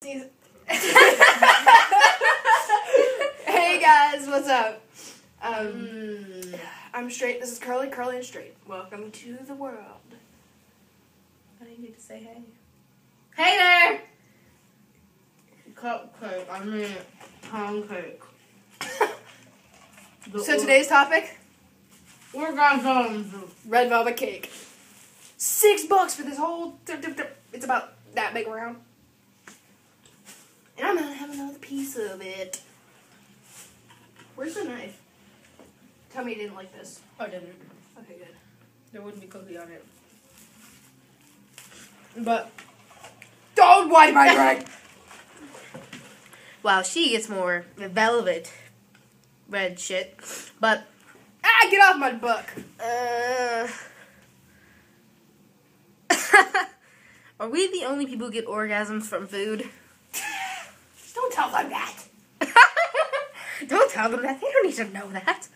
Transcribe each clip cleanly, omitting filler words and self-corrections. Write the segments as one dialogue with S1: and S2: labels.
S1: Hey guys, what's up? I'm Straight. This is Curly and Straight. Welcome to the world. What do you need to say? Hey.
S2: Hey there! Cupcake. I mean, pancake.
S1: So today's topic?
S2: We're gonna
S1: Red velvet cake. $6 for this whole. It's about that big around. And I'm gonna have another piece of it. Where's the knife? Tell me you didn't like this.
S2: I didn't.
S1: Okay, good.
S2: There wouldn't be cookie on it.
S1: But don't wipe my drink.
S2: Wow, she gets more velvet red shit. But
S1: Get off my book.
S2: Are we the only people who get orgasms from food?
S1: Don't tell them that.
S2: Don't tell them that. They don't need to know that.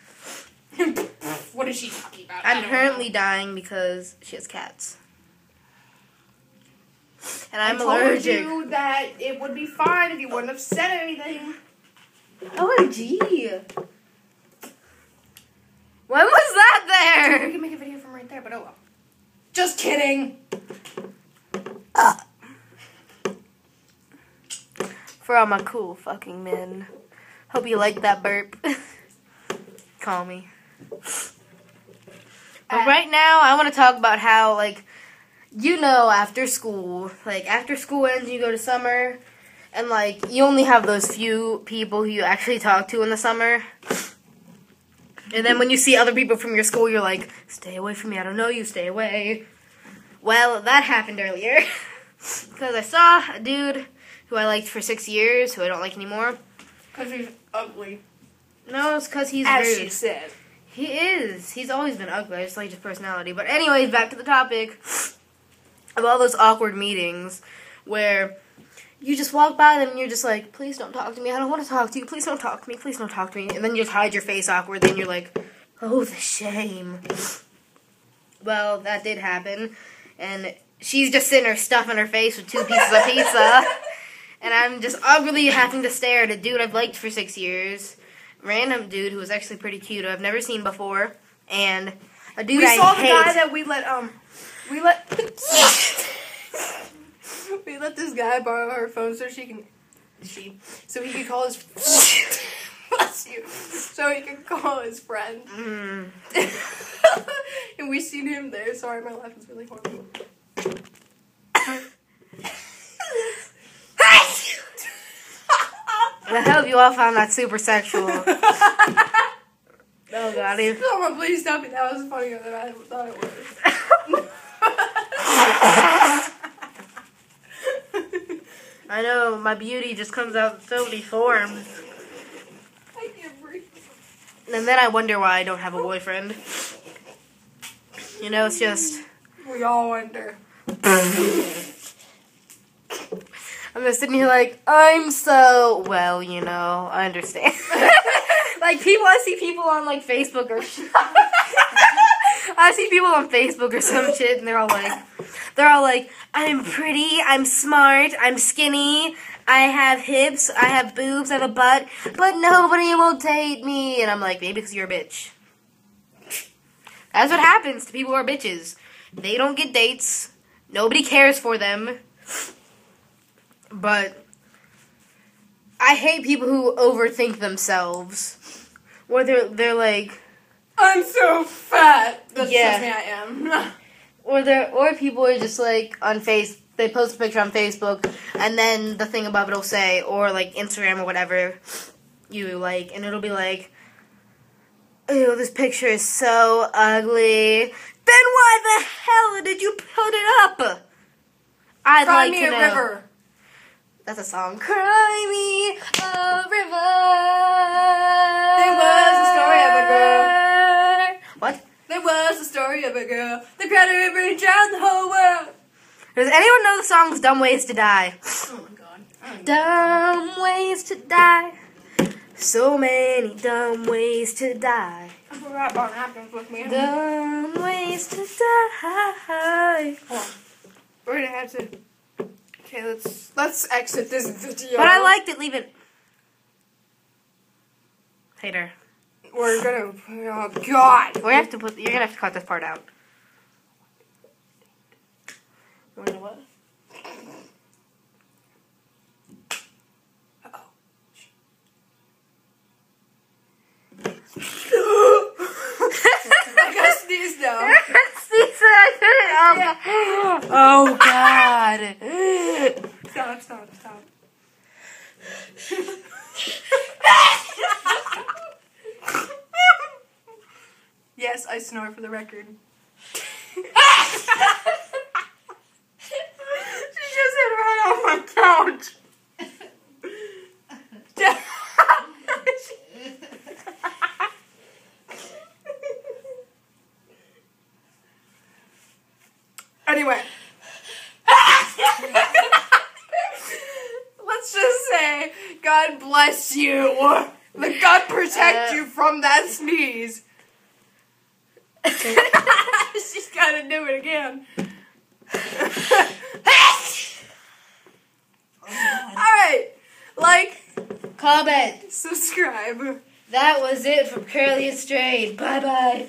S1: What is she talking about?
S2: I'm currently dying because she has cats. And I'm allergic.
S1: I told you that it would be fine if you wouldn't have said anything.
S2: OMG. When was that there?
S1: We can make a video from right there, but oh well. Just kidding.
S2: For all my cool fucking men. Hope you like that burp. Call me. But right now, I want to talk about how, after school ends, you go to summer, and, you only have those few people who you actually talk to in the summer. And then when you see other people from your school, you're like, stay away from me, I don't know you, stay away. Well, that happened earlier. Because I saw a dude who I liked for 6 years, who I don't like anymore.
S1: Because he's ugly.
S2: No, it's because he's
S1: As
S2: rude.
S1: she said.
S2: He is. He's always been ugly. I just like his personality. But anyways, back to the topic of all those awkward meetings where you just walk by them and you're just like, please don't talk to me. I don't want to talk to you. Please don't talk to me. Please don't talk to me. And then you just hide your face awkwardly and you're like, oh, the shame. Well, that did happen. And she's just sitting there stuffing her face with 2 pieces of pizza. And I'm just uglily having to stare at a dude I've liked for 6 years. Random dude who was actually pretty cute, who I've never seen before. And a dude I hate.
S1: We saw the guy that we let this guy borrow her phone so he could call his bless you. So he could call his friend. And we seen him there. Sorry, my laugh is really horrible.
S2: I hope you all found that super sexual. Oh god.
S1: Oh, please stop it. That was funnier than I thought it was.
S2: I know, my beauty just comes out in so many forms.
S1: I can't breathe.
S2: And then I wonder why I don't have a boyfriend. You know, it's just...
S1: We all wonder.
S2: I'm just sitting here like, I'm so... Well, you know, I understand. I see people on, Facebook or... I see people on Facebook or some shit, and they're all like, I'm pretty, I'm smart, I'm skinny, I have hips, I have boobs, I have a butt, but nobody will date me. And I'm like, maybe because you're a bitch. That's what happens to people who are bitches. They don't get dates. Nobody cares for them. But I hate people who overthink themselves. Where they're like,
S1: I'm so fat. That's
S2: yeah.
S1: me, I am.
S2: Or people are just they post a picture on Facebook, and then the thing above it'll say, or Instagram or whatever you like, and it'll be like, ew, this picture is so ugly. Then why the hell did you put it up? I'd
S1: Cry
S2: like
S1: me
S2: to
S1: a
S2: know.
S1: river.
S2: That's a song. Cry me a river.
S1: There was a story of a girl.
S2: What?
S1: There was a story of a girl. The cried a river and drowned the whole world.
S2: Does anyone know the song's Dumb Ways to Die?
S1: Oh my god.
S2: Dumb ways to die. So many dumb ways to die.
S1: I forgot about napkins with me.
S2: Dumb ways to die.
S1: Hold on. We're gonna have to Okay, let's exit this video.
S2: But I liked it. Leave it. Hater.
S1: We're gonna. Oh God.
S2: You're gonna have to cut this part out. We're gonna what?
S1: Uh-oh. I gotta sneeze now.
S2: Oh God.
S1: Stop. Yes, I snore for the record. She just hit right off my couch. Anyway. Let's just say, God bless you. Let God protect you from that sneeze. She's gotta do it again. Alright. Like,
S2: comment,
S1: subscribe.
S2: That was it from Curly and Strayed. Bye bye.